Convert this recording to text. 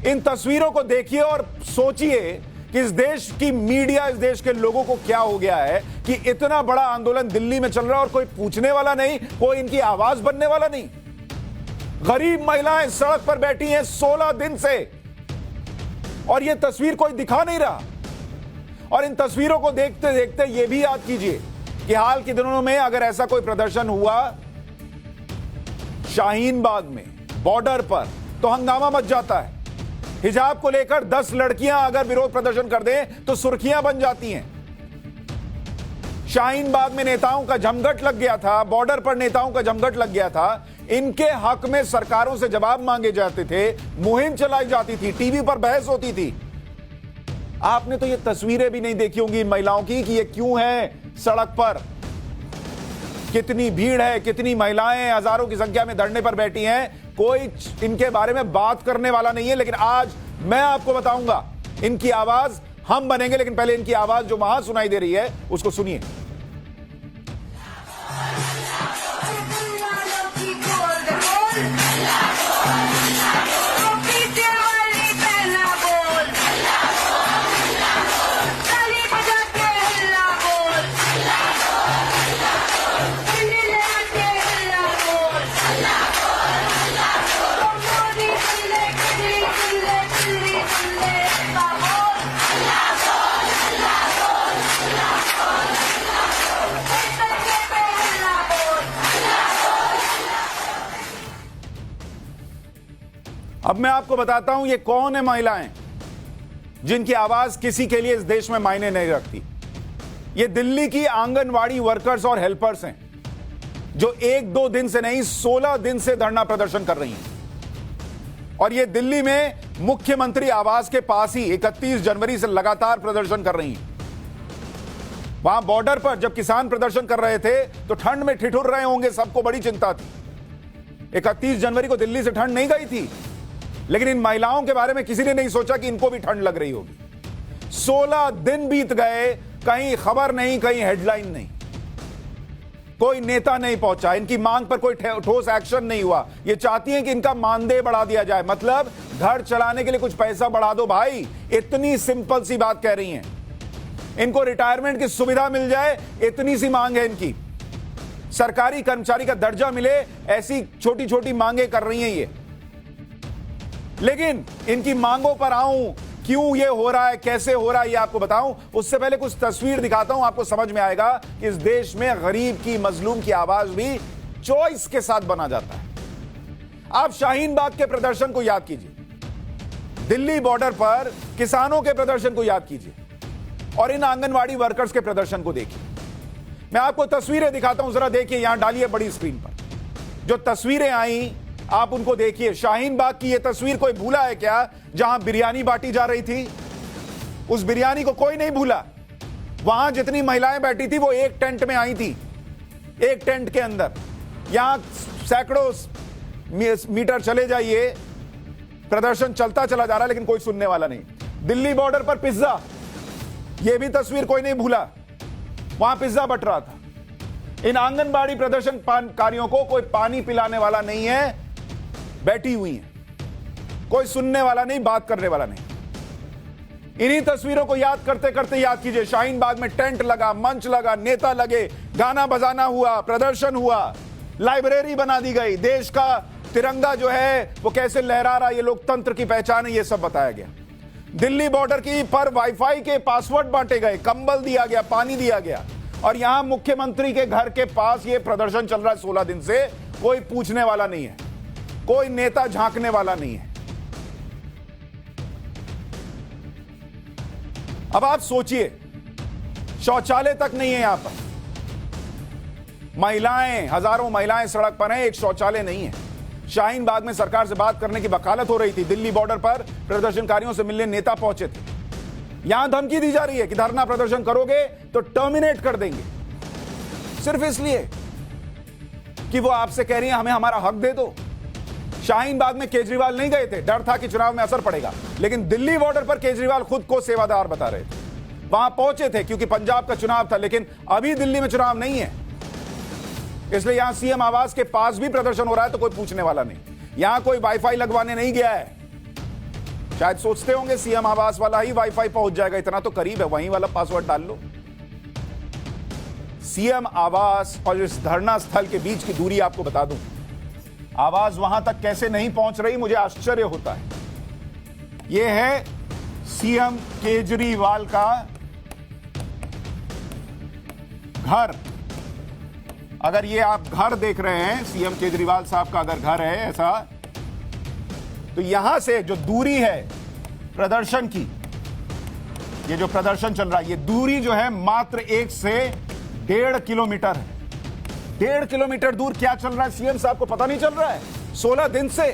इन तस्वीरों को देखिए और सोचिए कि इस देश की मीडिया, इस देश के लोगों को क्या हो गया है कि इतना बड़ा आंदोलन दिल्ली में चल रहा है और कोई पूछने वाला नहीं, कोई इनकी आवाज बनने वाला नहीं। गरीब महिलाएं सड़क पर बैठी हैं 16 दिन से और यह तस्वीर कोई दिखा नहीं रहा। और इन तस्वीरों को देखते देखते यह भी याद कीजिए कि हाल के दिनों में अगर ऐसा कोई प्रदर्शन हुआ शाहीन बाग में, बॉर्डर पर, तो हंगामा मच जाता है। हिजाब को लेकर 10 लड़कियां अगर विरोध प्रदर्शन कर दें तो सुर्खियां बन जाती हैं। शाहीन बाग में नेताओं का जमघट लग गया था, बॉर्डर पर नेताओं का जमघट लग गया था। इनके हक में सरकारों से जवाब मांगे जाते थे, मुहिम चलाई जाती थी, टीवी पर बहस होती थी। आपने तो ये तस्वीरें भी नहीं देखी होंगी इन महिलाओं की कि ये क्यों है सड़क पर, कितनी भीड़ है, कितनी महिलाएं हजारों की संख्या में धरने पर बैठी हैं। कोई इनके बारे में बात करने वाला नहीं है। लेकिन आज मैं आपको बताऊंगा, इनकी आवाज हम बनेंगे। लेकिन पहले इनकी आवाज जो वहां सुनाई दे रही है उसको सुनिए। अब मैं आपको बताता हूं ये कौन है महिलाएं जिनकी आवाज किसी के लिए इस देश में मायने नहीं रखती। ये दिल्ली की आंगनवाड़ी वर्कर्स और हेल्पर्स हैं जो 1-2 दिन से नहीं 16 दिन से धरना प्रदर्शन कर रही हैं। और ये दिल्ली में मुख्यमंत्री आवास के पास ही 31 जनवरी से लगातार प्रदर्शन कर रही हैं। वहां बॉर्डर पर जब किसान प्रदर्शन कर रहे थे तो ठंड में ठिठुर रहे होंगे, सबको बड़ी चिंता थी। 31 जनवरी को दिल्ली से ठंड नहीं गई थी, लेकिन इन महिलाओं के बारे में किसी ने नहीं सोचा कि इनको भी ठंड लग रही होगी। 16 दिन बीत गए, कहीं खबर नहीं, कहीं हेडलाइन नहीं, कोई नेता नहीं पहुंचा, इनकी मांग पर कोई ठोस एक्शन नहीं हुआ। ये चाहती हैं कि इनका मानदेय बढ़ा दिया जाए, मतलब घर चलाने के लिए कुछ पैसा बढ़ा दो भाई। इतनी सिंपल सी बात कह रही हैं। इनको रिटायरमेंट की सुविधा मिल जाए, इतनी सी मांग है इनकी। सरकारी कर्मचारी का दर्जा मिले, ऐसी छोटी छोटी मांगे कर रही हैं ये। लेकिन इनकी मांगों पर आऊं, क्यों ये हो रहा है, कैसे हो रहा है, ये आपको बताऊं। उससे पहले कुछ तस्वीर दिखाता हूं, आपको समझ में आएगा कि इस देश में गरीब की, मजलूम की आवाज भी चॉइस के साथ बना जाता है। आप शाहीन बाग के प्रदर्शन को याद कीजिए, दिल्ली बॉर्डर पर किसानों के प्रदर्शन को याद कीजिए और इन आंगनवाड़ी वर्कर्स के प्रदर्शन को देखिए। मैं आपको तस्वीरें दिखाता हूं, जरा देखिए, यहां डालिए बड़ी स्क्रीन पर। जो तस्वीरें आई आप उनको देखिए। शाहीन बाग की यह तस्वीर कोई भूला है क्या, जहां बिरयानी बांटी जा रही थी? उस बिरयानी को कोई नहीं भूला। वहां जितनी महिलाएं बैठी थी वो एक टेंट में आई थी, एक टेंट के अंदर। यहां सैकड़ों मीटर चले जाइए, प्रदर्शन चलता चला जा रहा है, लेकिन कोई सुनने वाला नहीं। दिल्ली बॉर्डर पर पिज्जा, यह भी तस्वीर कोई नहीं भूला, वहां पिज्जा बट रहा था। इन आंगनबाड़ी प्रदर्शनकारियों को कोई पानी पिलाने वाला नहीं है, बैठी हुई हैं, कोई सुनने वाला नहीं, बात करने वाला नहीं। इन्हीं तस्वीरों को याद करते करते याद कीजिए, शाहीन बाग में टेंट लगा, मंच लगा, नेता लगे, गाना बजाना हुआ, प्रदर्शन हुआ, लाइब्रेरी बना दी गई, देश का तिरंगा जो है वो कैसे लहरा रहा, ये लोकतंत्र की पहचान है, ये सब बताया गया। दिल्ली बॉर्डर की पर वाईफाई के पासवर्ड बांटे गए, कंबल दिया गया, पानी दिया गया। और यहां मुख्यमंत्री के घर के पास ये प्रदर्शन चल रहा है 16 दिन से, कोई पूछने वाला नहीं है, कोई नेता झांकने वाला नहीं है। अब आप सोचिए, शौचालय तक नहीं है यहां पर, महिलाएं, हजारों महिलाएं सड़क पर हैं, एक शौचालय नहीं है। शाहीन बाग में सरकार से बात करने की वकालत हो रही थी, दिल्ली बॉर्डर पर प्रदर्शनकारियों से मिलने नेता पहुंचे थे। यहां धमकी दी जा रही है कि धरना प्रदर्शन करोगे तो टर्मिनेट कर देंगे, सिर्फ इसलिए कि वो आपसे कह रही हैं हमें हमारा हक दे दो। शाहीन बाग में केजरीवाल नहीं गए थे, डर था कि चुनाव में असर पड़ेगा, लेकिन दिल्ली बॉर्डर पर केजरीवाल खुद को सेवादार बता रहे थे। वहां पहुंचे थे क्योंकि पंजाब का चुनाव था, लेकिन अभी दिल्ली में चुनाव नहीं है, इसलिए यहां सीएम आवास के पास भी प्रदर्शन हो रहा है तो कोई पूछने वाला नहीं। यहां कोई वाईफाई लगवाने नहीं गया है, शायद सोचते होंगे सीएम आवास वाला ही वाईफाई पहुंच जाएगा, इतना तो करीब है, वहीं वाला पासवर्ड डाल लो। सीएम आवास और इस धरना स्थल के बीच की दूरी आपको बता दूं, आवाज वहां तक कैसे नहीं पहुंच रही मुझे आश्चर्य होता है। यह है सीएम केजरीवाल का घर। अगर ये आप घर देख रहे हैं, सीएम केजरीवाल साहब का अगर घर है ऐसा, तो यहां से जो दूरी है प्रदर्शन की, ये जो प्रदर्शन चल रहा है, ये दूरी जो है मात्र 1 से 1.5 किलोमीटर है। 1.5 किलोमीटर दूर क्या चल रहा है सीएम साहब को पता नहीं चल रहा है? 16 दिन से